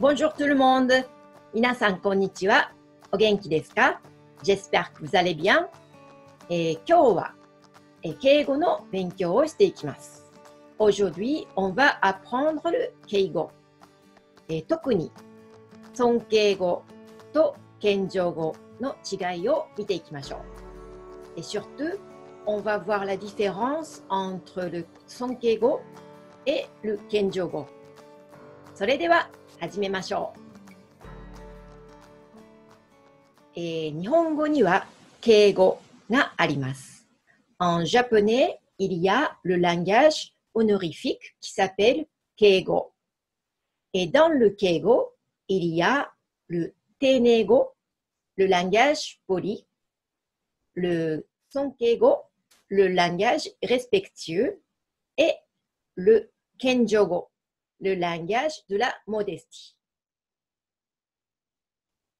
Bonjour tout le monde. 皆さんこんにちは。お元気ですか? J'espère que vous allez bien. 今日は敬語の勉強をしていきます。Aujourd'hui, on va apprendre le 敬語。特に尊敬語と謙譲語の違いを見ていきましょう。Et surtout, on va voir la différence entre le 尊敬語et le 謙譲語。それでは始めましょう。日本語には敬語があります。En japonais, il y a le langage honorifique qui s'appelle 敬語。Et dans le 敬語, il y a le 丁寧語, le langage poli, le 尊敬語, le langage respectueux et le 謙譲語, le langage de la modestie.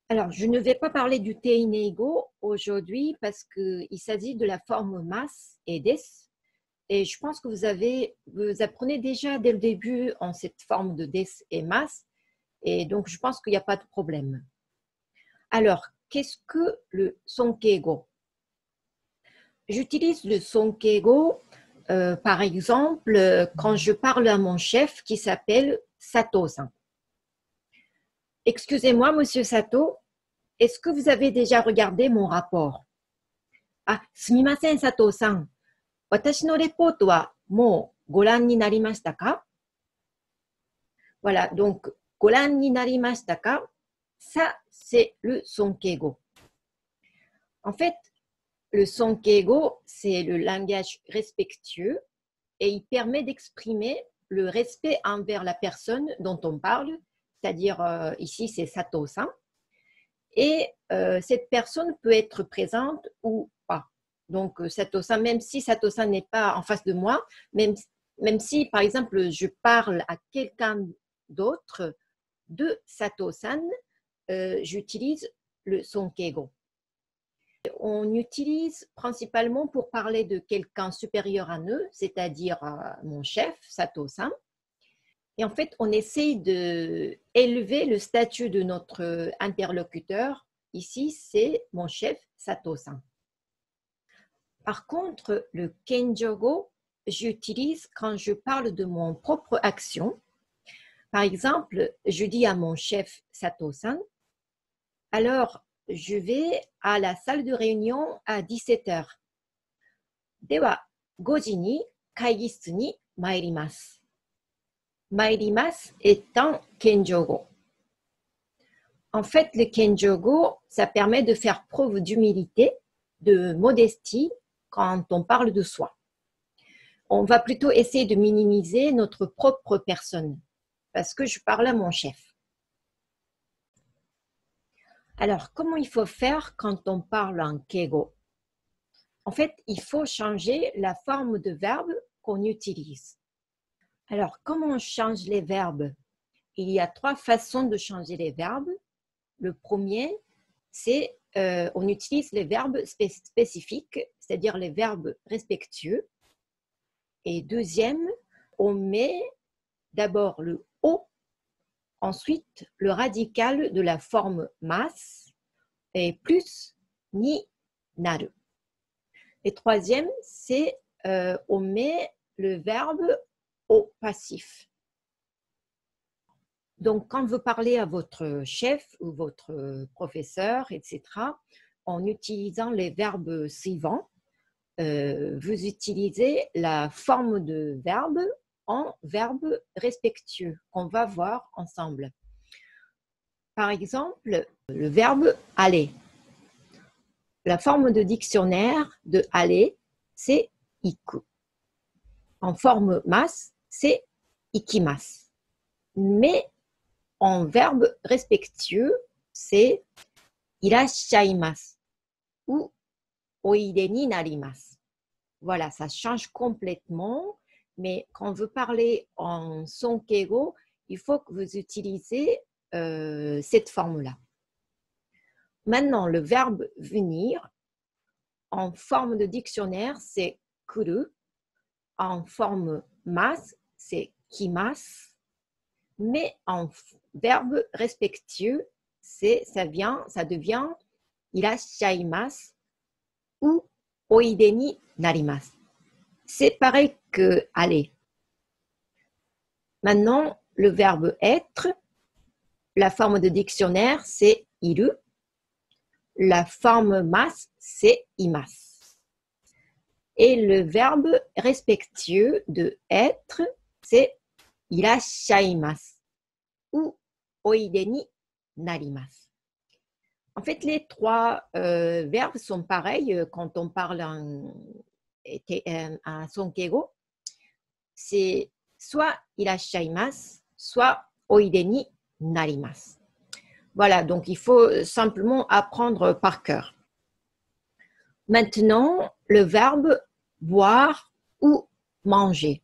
Alors, je ne vais pas parler du teinego aujourd'hui parce qu'il s'agit de la forme mas et des. Et je pense que vous apprenez déjà dès le début en cette forme de des et mas. Et donc, je pense qu'il n'y a pas de problème. Alors, qu'est-ce que le sonkeigo? J'utilise le sonkeigo, par exemple, quand je parle à mon chef qui s'appelle Sato-san. Excusez-moi, monsieur Sato, est-ce que vous avez déjà regardé mon rapport? Ah, sumimasen, Sato-san. Watashi no report wa mou goran ni narimashita ka? Voilà, donc, goran ni narimashita ka, ça, c'est le sonkeigo. En fait, le sonkeigo, c'est le langage respectueux et il permet d'exprimer le respect envers la personne dont on parle, c'est-à-dire ici, c'est Sato-san. Et cette personne peut être présente ou pas. Donc, Sato-san, même si Sato-san n'est pas en face de moi, même si, par exemple, je parle à quelqu'un d'autre de Sato-san, j'utilise le sonkeigo. On utilise principalement pour parler de quelqu'un supérieur à nous, c'est-à-dire mon chef, Sato-san. Et en fait, on essaye d'élever le statut de notre interlocuteur. Ici, c'est mon chef, Sato-san. Par contre, le kenjogo, j'utilise quand je parle de mon propre action. Par exemple, je dis à mon chef, Sato-san, alors, je vais à la salle de réunion à 17h. Dewa, 5時に会議室に参ります。参ります est un kenjogo. En fait, le kenjogo, ça permet de faire preuve d'humilité, de modestie quand on parle de soi. On va plutôt essayer de minimiser notre propre personne parce que je parle à mon chef. Alors, comment il faut faire quand on parle en keigo? En fait, il faut changer la forme de verbe qu'on utilise. Alors, comment on change les verbes? Il y a 3 façons de changer les verbes. Le premier, c'est on utilise les verbes spécifiques, c'est-à-dire les verbes respectueux. Et deuxième, on met d'abord le o, ensuite le radical de la forme mas et plus ni naru. Et troisième, c'est on met le verbe au passif. Donc, quand vous parlez à votre chef ou votre professeur, etc., en utilisant les verbes suivants, vous utilisez la forme de verbe en verbe respectueux qu'on va voir ensemble. Par exemple, le verbe aller. La forme de dictionnaire de aller, c'est iku. En forme mas, c'est ikimasu. Mais en verbe respectueux, c'est irashaimasu ou oide ni narimasu. Voilà, ça change complètement. Mais quand vous parlez en sonkeigo, il faut que vous utilisez cette forme-là. Maintenant, le verbe venir, en forme de dictionnaire, c'est kuru. En forme mas, c'est kimasu. Mais en verbe respectueux, ça devient irashaimasu ou oide ni narimasu. C'est pareil que aller. Maintenant, le verbe être, la forme de dictionnaire, c'est iru. La forme mas, c'est imasu. Et le verbe respectueux de être, c'est irashaimasu ou oide ni narimasu. En fait, les trois verbes sont pareils quand on parle en Sonkeigo. C'est soit irashaimasu, soit oide ni narimasu. Voilà, donc il faut simplement apprendre par cœur. Maintenant, le verbe boire ou manger.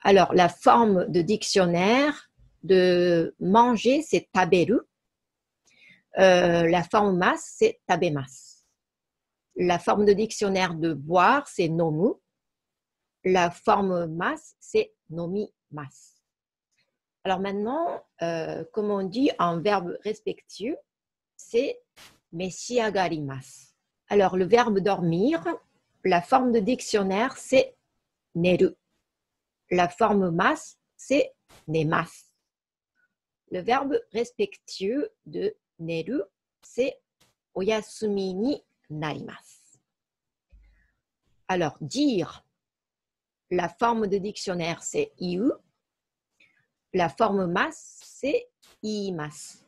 Alors, la forme de dictionnaire de manger, c'est taberu. La forme mas, c'est tabemasu. La forme de dictionnaire de boire, c'est nomu. La forme mas, c'est nomimasu. Alors maintenant, comme on dit en verbe respectueux, c'est meshiagarimasu. Alors le verbe dormir, la forme de dictionnaire, c'est neru. La forme mas, c'est nemasu. Le verbe respectueux de neru, c'est oyasumi ni narimasu. Alors dire, la forme de dictionnaire, c'est iu. La forme mas, c'est iimasu.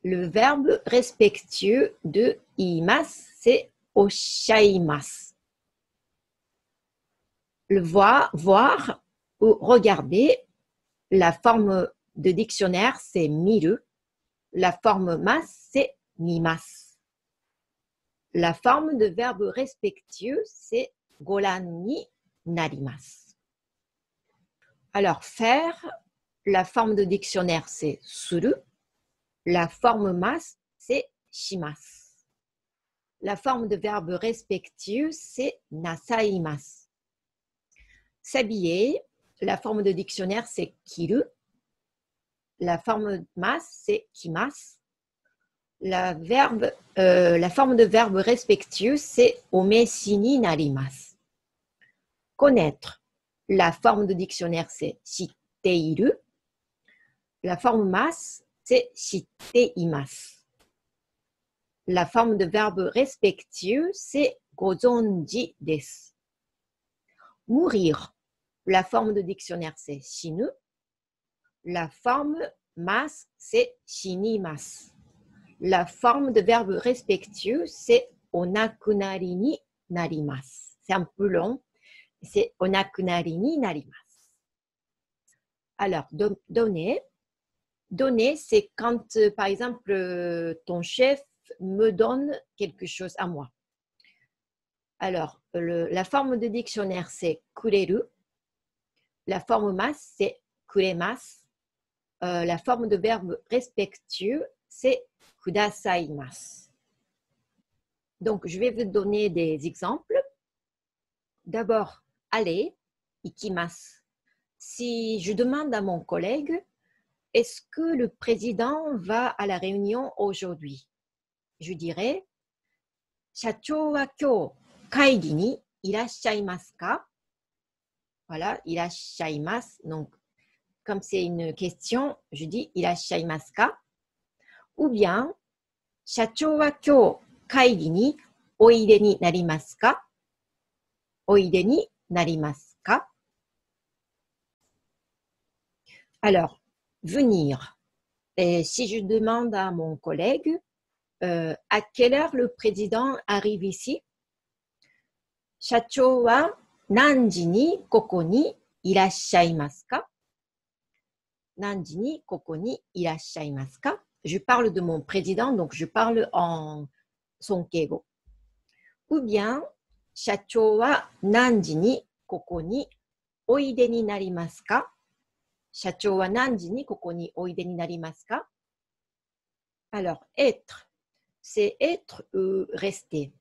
Le verbe respectueux de iimasu, c'est oshaimasu. Le voir ou regarder, la forme de dictionnaire, c'est miru. La forme mas, c'est mimasu. La forme de verbe respectueux, c'est goran ni narimasu. Alors, faire, la forme de dictionnaire, c'est suru. La forme mas, c'est shimasu. La forme de verbe respectueux, c'est nasaimasu. S'habiller, la forme de dictionnaire, c'est kiru. La forme mas, c'est kimasu. La forme de verbe respectueux, c'est omeshi ni narimasu. Connaître, la forme de dictionnaire, c'est shitteiru. La forme mas, c'est shitteimasu. La forme de verbe respectueux, c'est gozonji desu. Mourir, la forme de dictionnaire, c'est shinu. La forme mas, c'est shinimasu. La forme de verbe respectueux, c'est onakunari ni narimasu. C'est un peu long, c'est onakunari ni narimasu. Alors, donner. Donner, c'est quand, par exemple, ton chef me donne quelque chose à moi. Alors, la forme de dictionnaire, c'est kureru. La forme mas, c'est kuremasu. La forme de verbe respectueux, c'est kudasaimasu. Donc, je vais vous donner des exemples. D'abord, aller, ikimasu. Si je demande à mon collègue, est-ce que le président va à la réunion aujourd'hui? Je dirais, Shacho wa kyou kaigi ni irashaimasu ka? Voilà, irashaimasu. Donc, comme c'est une question, je dis irashaimasu ka? Ou bien, Shacho wa kyou kaigi ni oide ni narimasu ka? Oide ni narimasu ka? Alors, venir. Et si je demande à mon collègue, à quelle heure le président arrive ici? Shacho wa nanji ni koko ni irashaimasu ka? Nanji ni koko ni irashaimasu ka? Je parle de mon président, donc je parle en Sonkeigo. Ou bien, Shacho wa nanji ni koko ni oide ni narimasu ka? Shacho wa nanji ni koko ni oide ni narimasu ka? Alors, être, c'est être ou rester.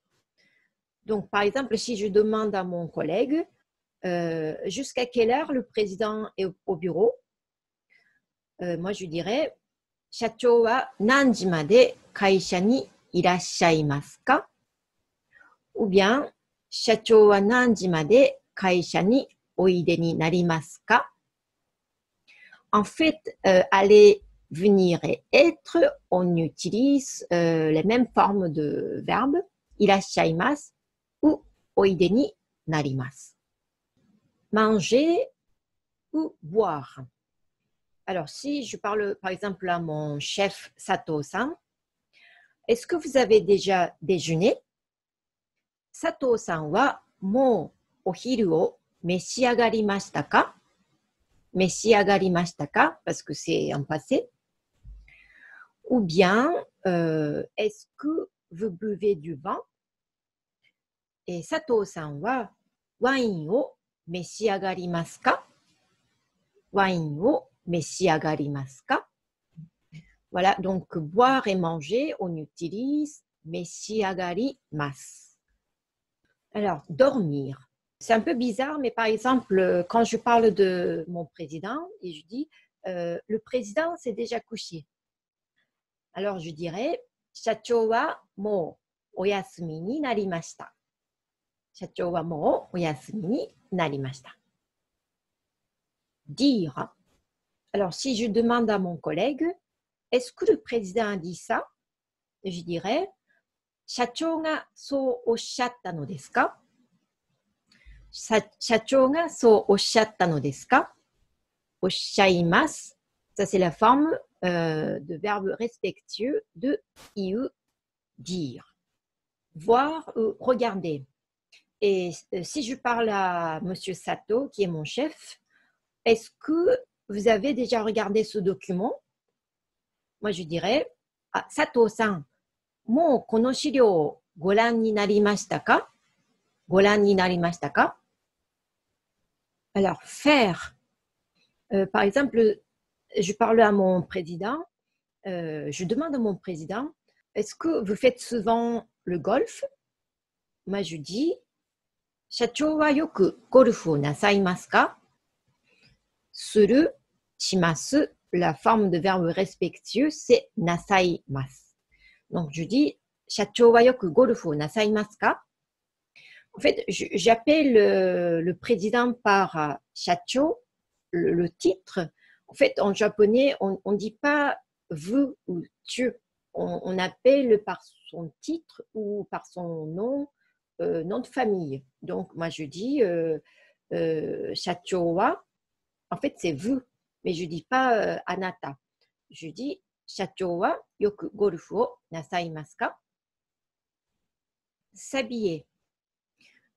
Donc, par exemple, si je demande à mon collègue jusqu'à quelle heure le président est au bureau, moi je dirais 社長は何時まで会社にいらっしゃいますか ou bien 社長は何時まで会社においでになりますか En fait, aller, venir et être, on utilise les mêmes formes de verbes, いらっしゃいます ou おいでになります。Manger ou boire. Alors, si je parle par exemple à mon chef Sato-san, est-ce que vous avez déjà déjeuné? Sato-san wa mou o hiru o meshiagarimashita ka? Meshiagarimashita ka? Parce que c'est en passé. Ou bien, est-ce que vous buvez du vin? Et Sato-san wa wain o meshiagarimasu ka? Wain o meshiagarimasu ka? Voilà, donc boire et manger, on utilise meshiagarimasu. Alors, dormir. C'est un peu bizarre, mais par exemple, quand je parle de mon président, et je dis, le président s'est déjà couché. Alors, je dirais, 社長はもうお休みになりました。社長はもうお休みになりました。Dire. Alors, si je demande à mon collègue, est-ce que le président a dit ça? Je dirais, 社長がそうおっしゃったのですか? 社長がそうおっしゃったのですか? おっしゃいます。Ça, c'est la forme de verbe respectueux de iu, dire. Voir ou regarder. Et si je parle à Monsieur Sato, qui est mon chef, est-ce que vous avez déjà regardé ce document? Moi, je dirais, ah, Sato-san, もうこの資料をご覧になりましたか? ご覧になりましたか? Alors, faire. Par exemple, je parle à mon président, je demande à mon président, est-ce que vous faites souvent le golf? Moi, je dis, 社長はよくゴルフをなさいますか? する、します。La forme de verbe respectueux, c'est なさいます。Donc, je dis, 社長はよくゴルフをなさいますか? En fait, j'appelle le président par shacho, le titre. En fait, en japonais, on ne dit pas vous ou tu. On appelle par son titre ou par son nom, nom de famille. Donc, moi, je dis shacho wa. En fait, c'est vous, mais je ne dis pas anata. Je dis shacho wa yoku golfu o nasaimasu ka? S'habiller.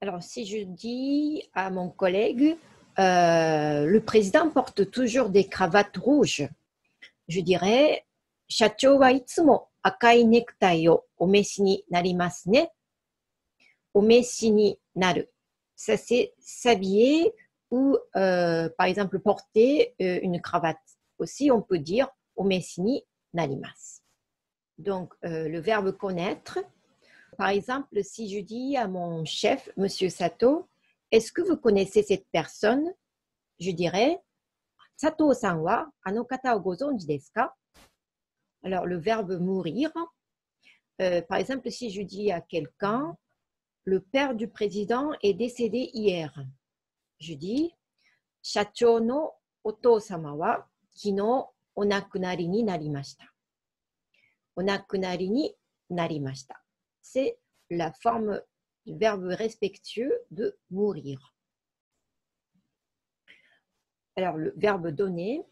Alors, si je dis à mon collègue, le président porte toujours des cravates rouges, je dirais, 社長はいつも赤いネクタイをお召しになりますね。お召しになる. Ça, c'est s'habiller ou, par exemple, porter une cravate. Aussi, on peut dire お召しになります. Donc, le verbe connaître. Par exemple, si je dis à mon chef, Monsieur Sato, est-ce que vous connaissez cette personne? Je dirais, Sato-san wa ano kata o gozonji desu ka? Alors, le verbe mourir. Par exemple, si je dis à quelqu'un, le père du président est décédé hier. Je dis, Shacho no oto-sama wa kino onakunari ni narimashita. Onakunari ni narimashita. C'est la forme du verbe respectueux de mourir. Alors, le verbe donner,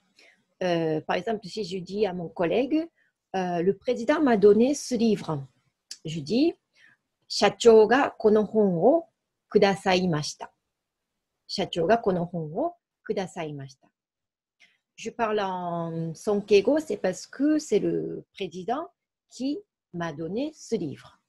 par exemple, si je dis à mon collègue, le président m'a donné ce livre. Je dis, 社長がこの本をくださいました. 社長がこの本をくださいました. Je parle en Sonkeigo, c'est parce que c'est le président qui m'a donné ce livre.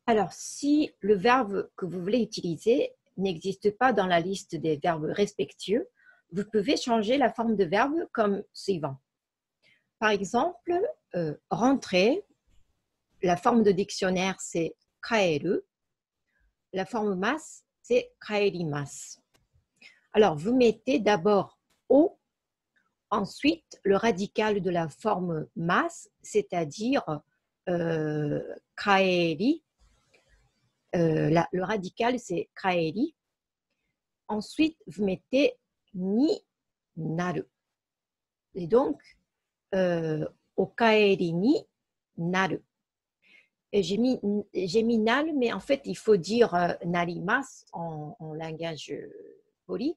Alors, si le verbe que vous voulez utiliser n'existe pas dans la liste des verbes respectueux, vous pouvez changer la forme de verbe comme suivant. Par exemple, rentrer, la forme de dictionnaire c'est kaeru, la forme masse c'est kaerimasu. Alors, vous mettez d'abord o Ensuite, le radical de la forme mas, c'est-à-dire kaeri. Le radical, c'est kaeri. Ensuite, vous mettez ni naru. Et donc, okaeri ni naru. J'ai mis naru, mais en fait, il faut dire narimasu en langage poli.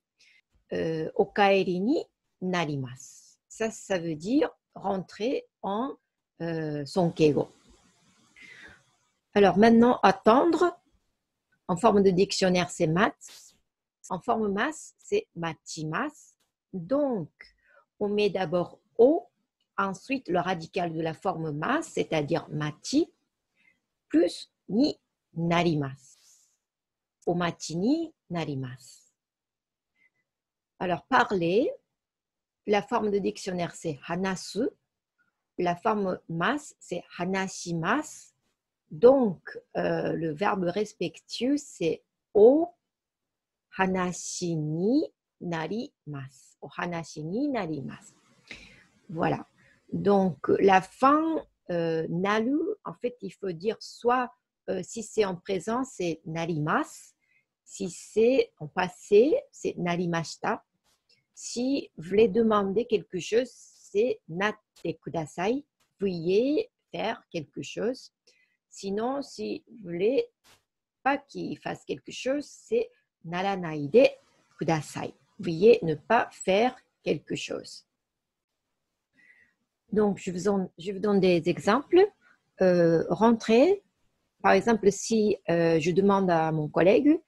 Okaeri ni narimasu. Ça veut dire rentrer en sonkeigo. Alors maintenant, attendre. En forme de dictionnaire, c'est mat. En forme mas, c'est machimasu. Donc, on met d'abord o, ensuite le radical de la forme mas, c'est-à-dire machi, plus ni narimasu. Omachi ni narimasu. Alors, parler, la forme de dictionnaire, c'est hanasu. La forme mas, c'est hanashimasu. Donc, le verbe respectueux, c'est o hanashi ni narimasu. O hanashi ni narimasu. Voilà. Donc, la fin, naru, en fait, il faut dire soit, si c'est en présent, c'est narimasu. Si c'est en passé, c'est narimashita. Si vous voulez demander quelque chose, c'est natte kudasai. Veuillez faire quelque chose. Sinon, si vous voulez pas qu'il fasse quelque chose, c'est naranai de kudasai. Veuillez ne pas faire quelque chose. Donc, je vous donne des exemples. Rentrer, par exemple, si je demande à mon collègue,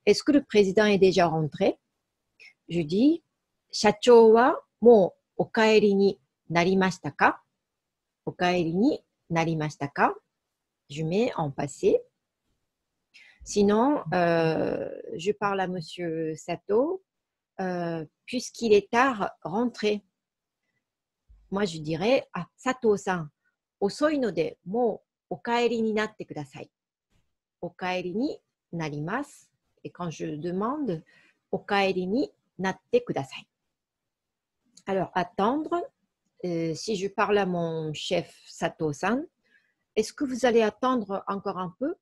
est-ce que le président est déjà rentré? Je dis, Shachou wa mou okaeri ni narimashita ka? Okaeri ni narimashita ka? Je mets en passé. Sinon, je parle à Monsieur Sato, puisqu'il est tard, rentrez. Moi, je dirais, ah, Sato-san, osoi no de mou okaeri ni natte kudasai. Okaeri ni narimasu. Et quand je demande, okaeri ni natte kudasai. Alors, attendre. Si je parle à mon chef Sato-san, est-ce que vous allez attendre encore un peu?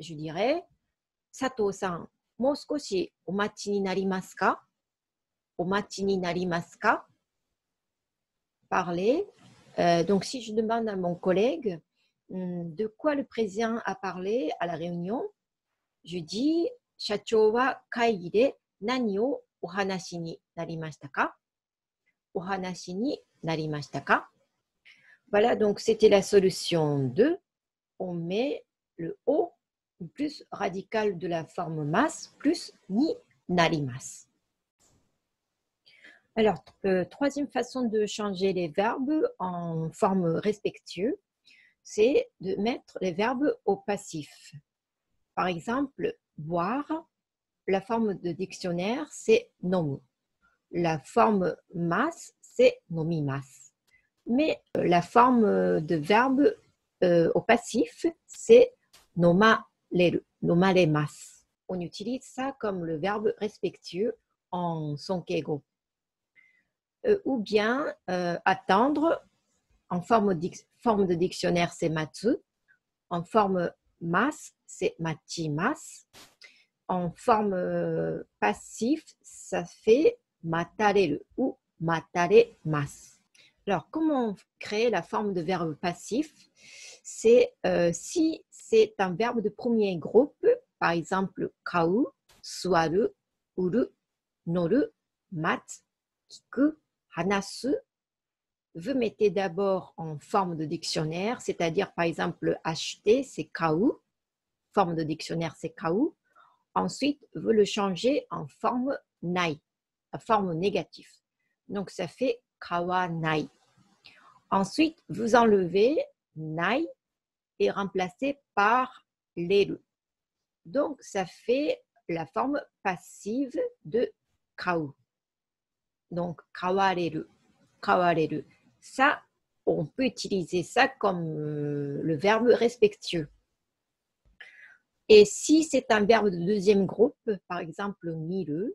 Je dirais, Sato-san, mou skoshi omachi ni narimasu ka? Omachi ni narimasu ka? Parler. Donc, si je demande à mon collègue de quoi le président a parlé à la réunion, je dis, Shachou wa kaigi de nani o ohanashi ni narimashita ka? Ohanashi ni narimashita ka? Voilà, donc c'était la solution 2. On met le O plus radical de la forme mas plus ni narimasu. Alors, troisième façon de changer les verbes en forme respectueuse, c'est de mettre les verbes au passif. Par exemple, boire, la forme de dictionnaire, c'est nomu. La forme mas, c'est nomimasu. Mais la forme de verbe au passif, c'est nomareru, nomaremasu. On utilise ça comme le verbe respectueux en sonkeigo. Ou bien attendre, en forme de dictionnaire, c'est matsu. En forme mas, c'est machimasu. En forme passif, ça fait matareru ou mataremasu. Alors, comment créer la forme de verbe passif? C'est si c'est un verbe de premier groupe, par exemple, kau, suaru, uru, noru, matsu, kiku, hanasu, vous mettez d'abord en forme de dictionnaire, c'est-à-dire par exemple acheter, c'est kau, forme de dictionnaire, c'est kau. Ensuite, vous le changez en forme nai, en forme négative. Donc, ça fait kawanai. Ensuite, vous enlevez nai et remplacez par leru. Donc, ça fait la forme passive de kau. Donc, kawareru, kawareru. Ça, on peut utiliser ça comme le verbe respectueux. Et si c'est un verbe de deuxième groupe, par exemple, miru,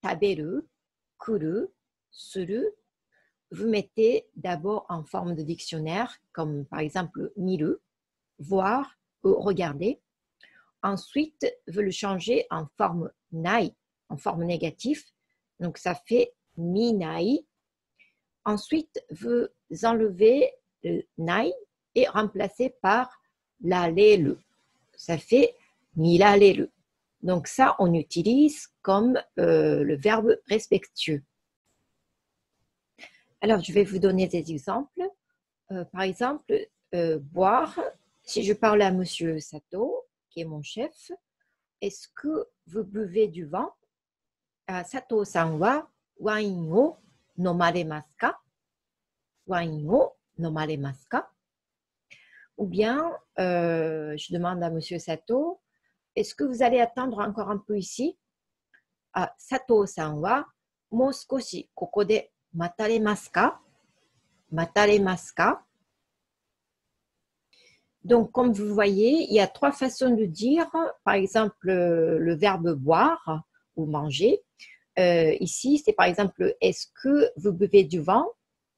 taberu, kuru, suru, vous mettez d'abord en forme de dictionnaire, comme par exemple miru, voir ou regarder. Ensuite, vous le changez en forme nai, en forme négative. Donc, ça fait minai. Ensuite, vous enlevez le nai et remplacez par lalelu. Ça fait milalelu. Donc, ça, on utilise comme le verbe respectueux. Alors, je vais vous donner des exemples. Par exemple, boire. Si je parle à Monsieur Sato, qui est mon chef, est-ce que vous buvez du vin? Sato-san wa wain o nomaremasu ka? Wain o nomaremasu ka? Ou bien, je demande à Monsieur Sato, est-ce que vous allez attendre encore un peu ici? Sato-san wa mou skoshi koko de mataremasu ka? Mataremasu ka? Donc, comme vous voyez, il y a trois façons de dire, par exemple, le verbe boire ou manger. Ici, c'est par exemple, est-ce que vous buvez du vin?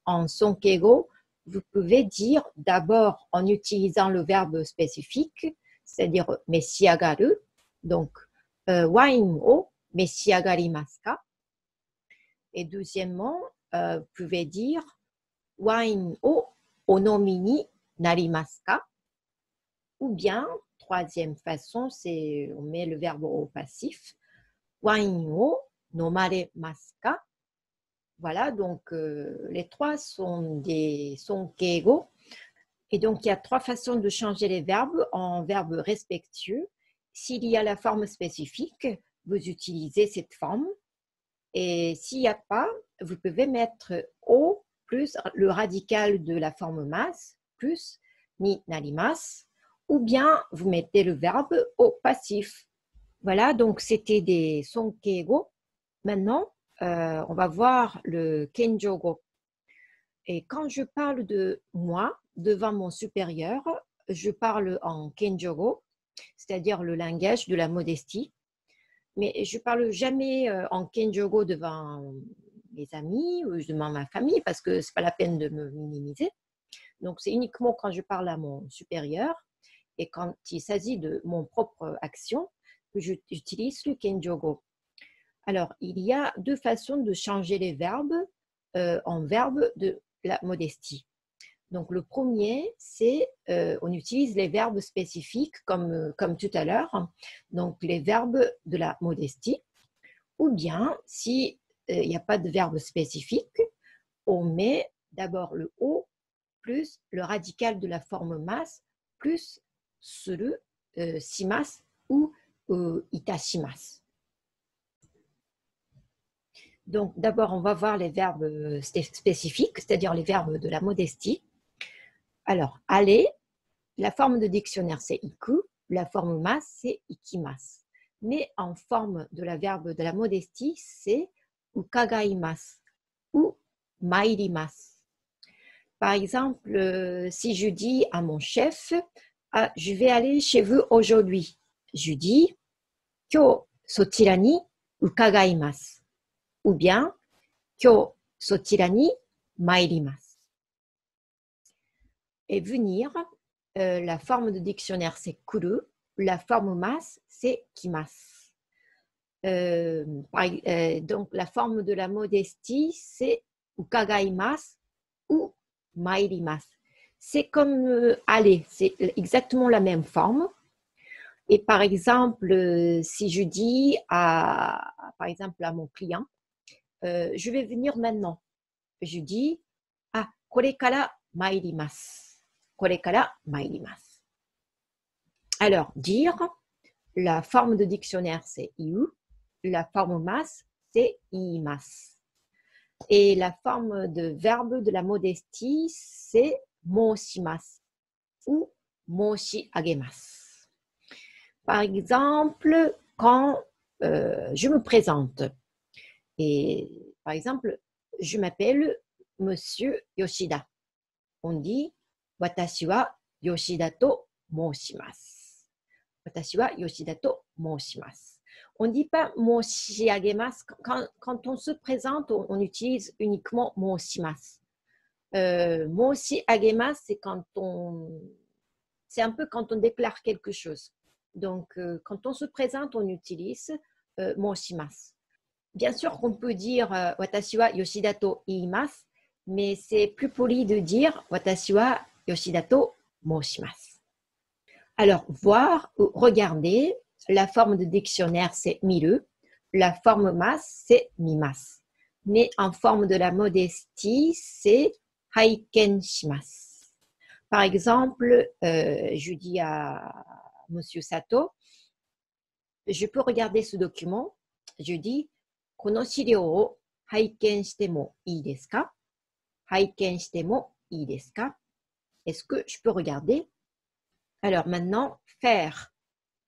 En sonkeigo, vous pouvez dire d'abord en utilisant le verbe spécifique, c'est-à-dire meshiagaru. Donc, wain o meshiagarimasu ka? Et deuxièmement, vous pouvez dire wain o onomi ni narimasu ka? Ou bien, troisième façon, c'est on met le verbe au passif. Wain o nomaremasu ka? Voilà, donc les trois sont des sonkeigo. Et donc, il y a trois façons de changer les verbes en verbe respectueux. S'il y a la forme spécifique, vous utilisez cette forme. Et s'il n'y a pas, vous pouvez mettre o plus le radical de la forme mas plus ni narimasu. Ou bien vous mettez le verbe au passif. Voilà, donc c'était des sonkeigo. Maintenant, on va voir le kenjogo. Et quand je parle de moi devant mon supérieur, je parle en kenjogo, c'est-à-dire le langage de la modestie. Mais je ne parle jamais en kenjogo devant mes amis ou devant ma famille parce que ce n'est pas la peine de me minimiser. Donc, c'est uniquement quand je parle à mon supérieur et quand il s'agit de mon propre action que j'utilise le kenjogo. Alors, il y a deux façons de changer les verbes en verbes de la modestie. Donc, le premier, c'est on utilise les verbes spécifiques comme tout à l'heure, donc les verbes de la modestie. Ou bien, s'il n'y a pas de verbe spécifique, on met d'abord le o plus le radical de la forme mas plus suru, shimasu ou itashimasu. Donc, d'abord, on va voir les verbes spécifiques, c'est-à-dire les verbes de la modestie. Alors, aller, la forme de dictionnaire, c'est iku, la forme mas, c'est ikimasu. Mais en forme de la verbe de la modestie, c'est ukagaimasu ou mairimasu. Par exemple, si je dis à mon chef, je vais aller chez vous aujourd'hui, je dis kyo sochira ni ukagaimasu. Ou bien kyo sochira ni mairimasu. Et venir, la forme de dictionnaire c'est kuru, la forme mas c'est kimasu. Donc la forme de la modestie c'est ukagaimasu ou mairimasu. C'est comme aller, c'est exactement la même forme. Et par exemple, si je dis par exemple à mon client, je vais venir maintenant. Je dis, kore kara mairimasu. Kore kara mairimasu. Alors, dire, la forme de dictionnaire, c'est iu. La forme mas, c'est iimasu. Et la forme de verbe de la modestie, c'est moshimasu ou moshiagemasu. Par exemple, quand je me présente, et par exemple, je m'appelle Monsieur Yoshida. On dit Watashi wa Yoshida to moushimasu. Watashi wa Yoshida to moushimasu. On ne dit pas moshiagemasu. Quand on se présente, on utilise uniquement moshimasu. Moshi agemasu, c'est un peu quand on déclare quelque chose. Donc, quand on se présente, on utilise moshimasu. Bien sûr qu'on peut dire watashi wa Yoshida to iimasu, mais c'est plus poli de dire watashi wa Yoshida to moshimasu. Alors, voir ou regarder, la forme de dictionnaire, c'est miru. La forme masse, c'est mimasu. Mais en forme de la modestie, c'est haiken shimasu. Par exemple, je dis à Monsieur Sato, je peux regarder ce document. Je dis, kono shiryou o haiken shite mo ii desu ka? Haiken shite mo ii desu ka? Est-ce que je peux regarder? Alors maintenant, faire.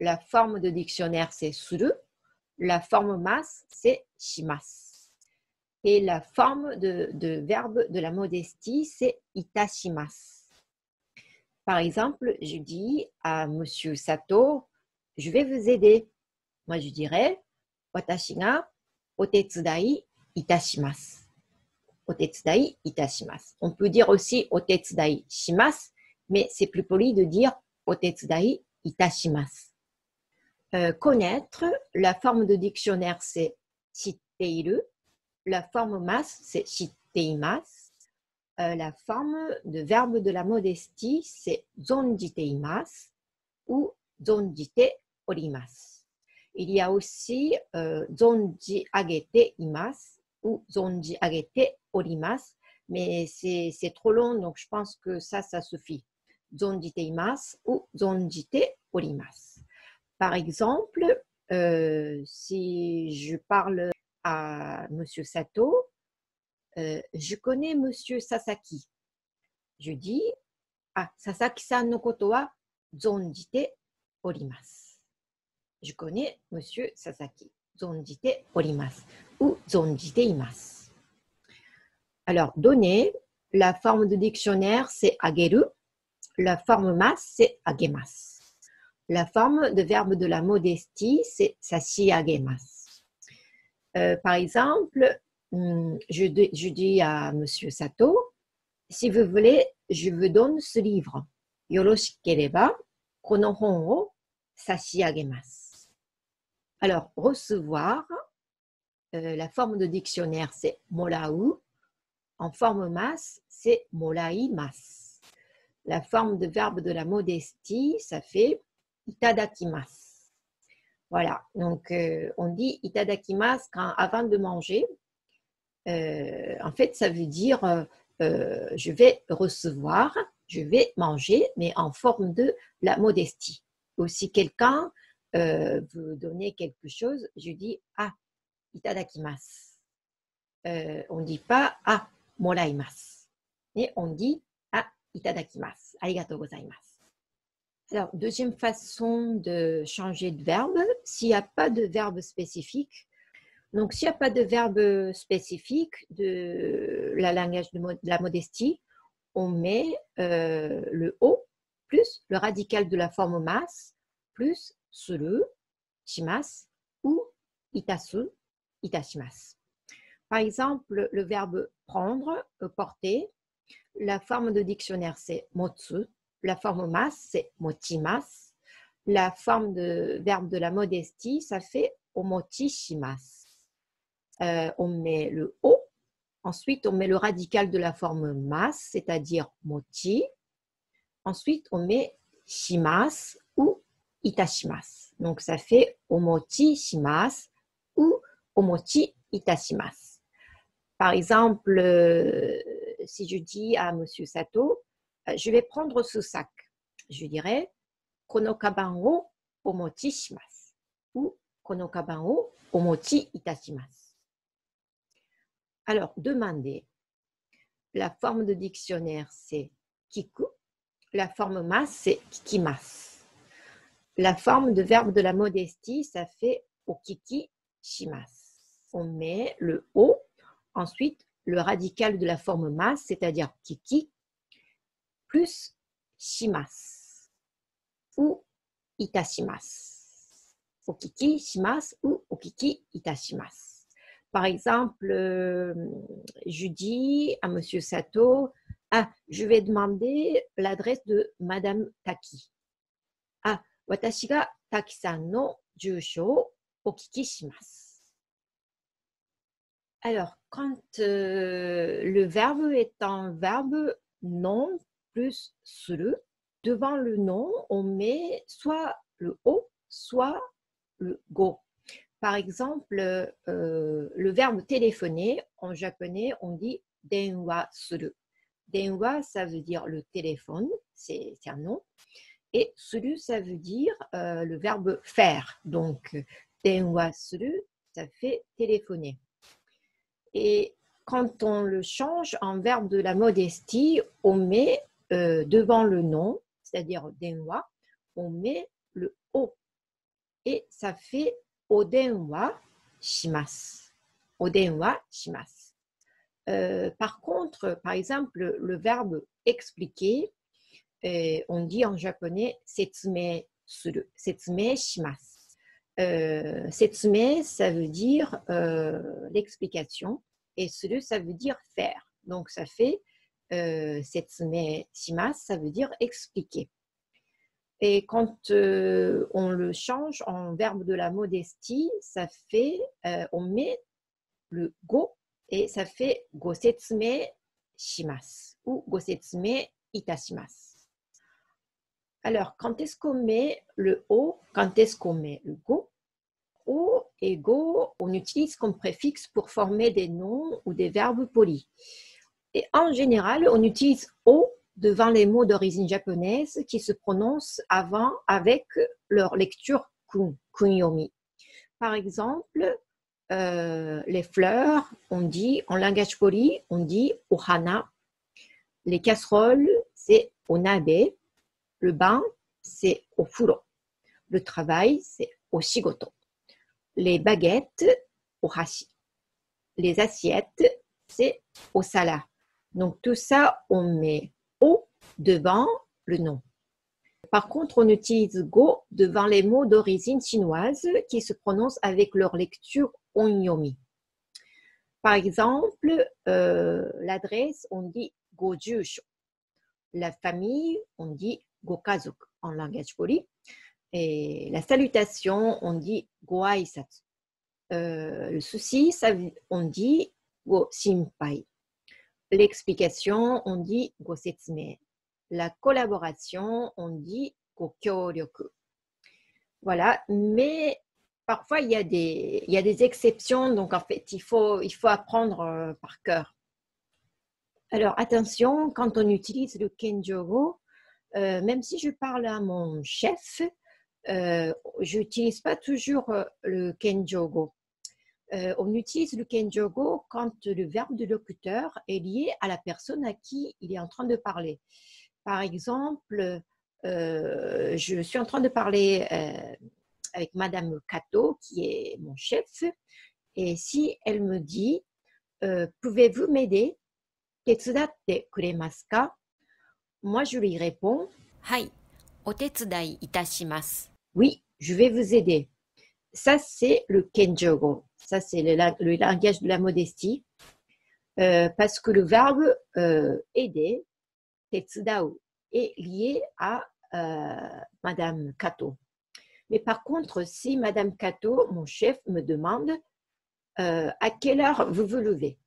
La forme de dictionnaire, c'est suru. La forme masse, c'est shimasu. Et la forme de verbe de la modestie, c'est itashimasu. Par exemple, je dis à Monsieur Sato, je vais vous aider. Moi, je dirais, watashi ga otetsudai itashimasu. Otetsudai itashimasu. On peut dire aussi otetsudai shimasu, mais c'est plus poli de dire otetsudai itashimasu. Connaître, la forme de dictionnaire, c'est shitteiru. La forme masse, c'est shitteimasu. La forme de verbe de la modestie, c'est zonjiteimasu ou zonjite orimasu. Il y a aussi zonji agete imasu ou zonji agete orimasu, mais c'est trop long, donc je pense que ça suffit. Zonjiteimasu ou zonjite orimasu. Par exemple, si je parle à Monsieur Sato, je connais Monsieur Sasaki. Je dis, Sasaki-san no koto wa zonjite orimasu. Je connais Monsieur Sasaki. Zonjite orimasu ou zonjite imasu. Alors, donner, la forme de dictionnaire, c'est ageru. La forme masse, c'est agemasu. La forme de verbe de la modestie, c'est sashiagemasu. Par exemple, je dis à Monsieur Sato, si vous voulez, je vous donne ce livre. Yoroshikereba, kono hon o sashiagemasu. Alors, recevoir, la forme de dictionnaire, c'est morau. En forme masse, c'est moraimasu. La forme de verbe de la modestie, ça fait itadakimasu. Voilà, donc on dit itadakimasu avant de manger. En fait, ça veut dire je vais recevoir, je vais manger, mais en forme de la modestie. Ou si quelqu'un veut donner quelque chose, je dis itadakimasu. On ne dit pas moraimasu. Mais on dit itadakimasu. Arigatou gozaimasu. Alors, deuxième façon de changer de verbe, s'il n'y a pas de verbe spécifique. Donc, s'il n'y a pas de verbe spécifique de la langage de la modestie, on met le o plus le radical de la forme masse plus suru, shimasu ou itasu, itashimasu. Par exemple, le verbe prendre, porter, la forme de dictionnaire c'est motsu. La forme masse, c'est mochimasu. La forme de verbe de la modestie, ça fait omochishimasu. On met le o. Ensuite, on met le radical de la forme masse, c'est-à-dire mochi. Ensuite, on met shimasu ou itashimasu. Donc, ça fait omochishimasu ou omochi itashimasu. Par exemple, si je dis à Monsieur Sato, je vais prendre ce sac. Je dirais kono kaban o omochi shimasu ou kono kaban o omochi itashimasu. Alors, demander. La forme de dictionnaire, c'est kiku. La forme masse, c'est kikimasu. La forme de verbe de la modestie, ça fait okiki shimasu. On met le o, ensuite le radical de la forme masse, c'est-à-dire kiki, plus shimasu ou itashimasu. Okiki shimasu ou okiki itashimasu. Par exemple, je dis à Monsieur Sato, Ah, je vais demander l'adresse de Madame Taki. Ah, 私が滝さんの住所をお聞きします。Alors, quand le verbe est un verbe non plus suru, devant le nom, on met soit le o, soit le go. Par exemple, le verbe téléphoner, en japonais, on dit denwa suru. Denwa, ça veut dire le téléphone, c'est un nom. Et suru, ça veut dire le verbe faire. Donc, denwa suru, ça fait téléphoner. Et quand on le change en verbe de la modestie, on met devant le nom, c'est-à-dire denwa, on met le o. Et ça fait odenwa shimasu. Odenwa shimasu. Par contre, par exemple, le verbe expliquer, on dit en japonais setsume suru, setsume shimasu. Setsume, ça veut dire l'explication, et suru, ça veut dire faire. Donc, ça fait setsume shimasu, ça veut dire expliquer. Et quand on le change en verbe de la modestie, ça fait, on met le go et ça fait gosetsume shimasu ou gosetsume itashimasu. Alors, quand est-ce qu'on met le o? Quand est-ce qu'on met le go? O et go, on utilise comme préfixe pour former des noms ou des verbes polis. Et en général, on utilise o devant les mots d'origine japonaise qui se prononcent avant avec leur lecture kunyomi. Par exemple, les fleurs, on dit en langage poli, on dit ohana. Les casseroles, c'est onabe. Le bain, c'est ofuro. Le travail, c'est oshigoto. Les baguettes, ohashi. Les assiettes, c'est osara. Donc tout ça, on met o devant le nom. Par contre, on utilise go devant les mots d'origine chinoise qui se prononcent avec leur lecture onyomi. Par exemple, l'adresse, on dit gojusho. La famille, on dit gokazuk en langage poli. Et la salutation, on dit goaisatsu. Le souci, on dit go shinpai. L'explication, on dit go setsume. La collaboration, on dit go kyoryoku. Voilà, mais parfois il y a des exceptions, donc en fait il faut apprendre par cœur. Alors attention, quand on utilise le kenjogo, même si je parle à mon chef, je n'utilise pas toujours le kenjogo. On utilise le kenjogo quand le verbe de locuteur est lié à la personne à qui il est en train de parler. Par exemple, je suis en train de parler avec Madame Kato, qui est mon chef, et si elle me dit « Pouvez-vous m'aider ? Tetsudatte kuremasu ka ?» Moi, je lui réponds « Hai, otetsudai itashimasu. » Oui, je vais vous aider. Ça, c'est le kenjogo. Ça, c'est le langage de la modestie. Parce que le verbe aider, tetsudau, est lié à Madame Kato. Mais par contre, si Madame Kato, mon chef, me demande à quelle heure vous vous levez?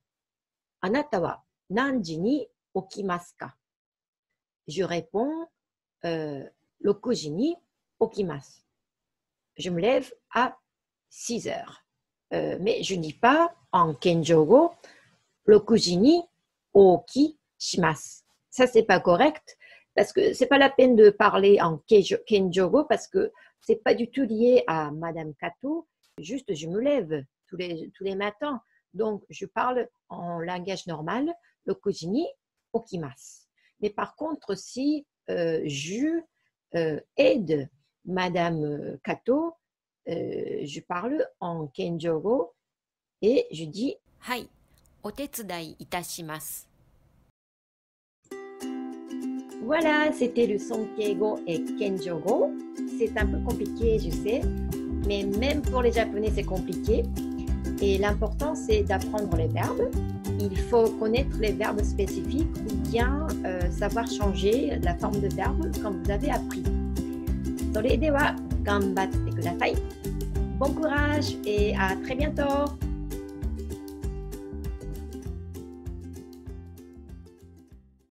Anata wa nanji ni okimasu ka? Je réponds 6 時に起きます. Je me lève à 6 heures. Mais je ne dis pas en kenjogo 6 時に起きします. Ça, c'est pas correct parce que c'est pas la peine de parler en kenjogo parce que c'est pas du tout lié à Madame Kato. Juste, je me lève tous les matins. Donc, je parle en langage normal, 6 時に起きます. Mais par contre, si je aide Madame Kato, je parle en kenjogo et je dis « Hai, otetsudai itashimasu ». Voilà, c'était le Sonkeigo et Kenjogo. C'est un peu compliqué, je sais, mais même pour les Japonais, c'est compliqué. Et l'important, c'est d'apprendre les verbes il faut connaître les verbes spécifiques ou bien savoir changer la forme de verbe comme vous avez appris. それでは頑張ってください。Bon courage et à très bientôt!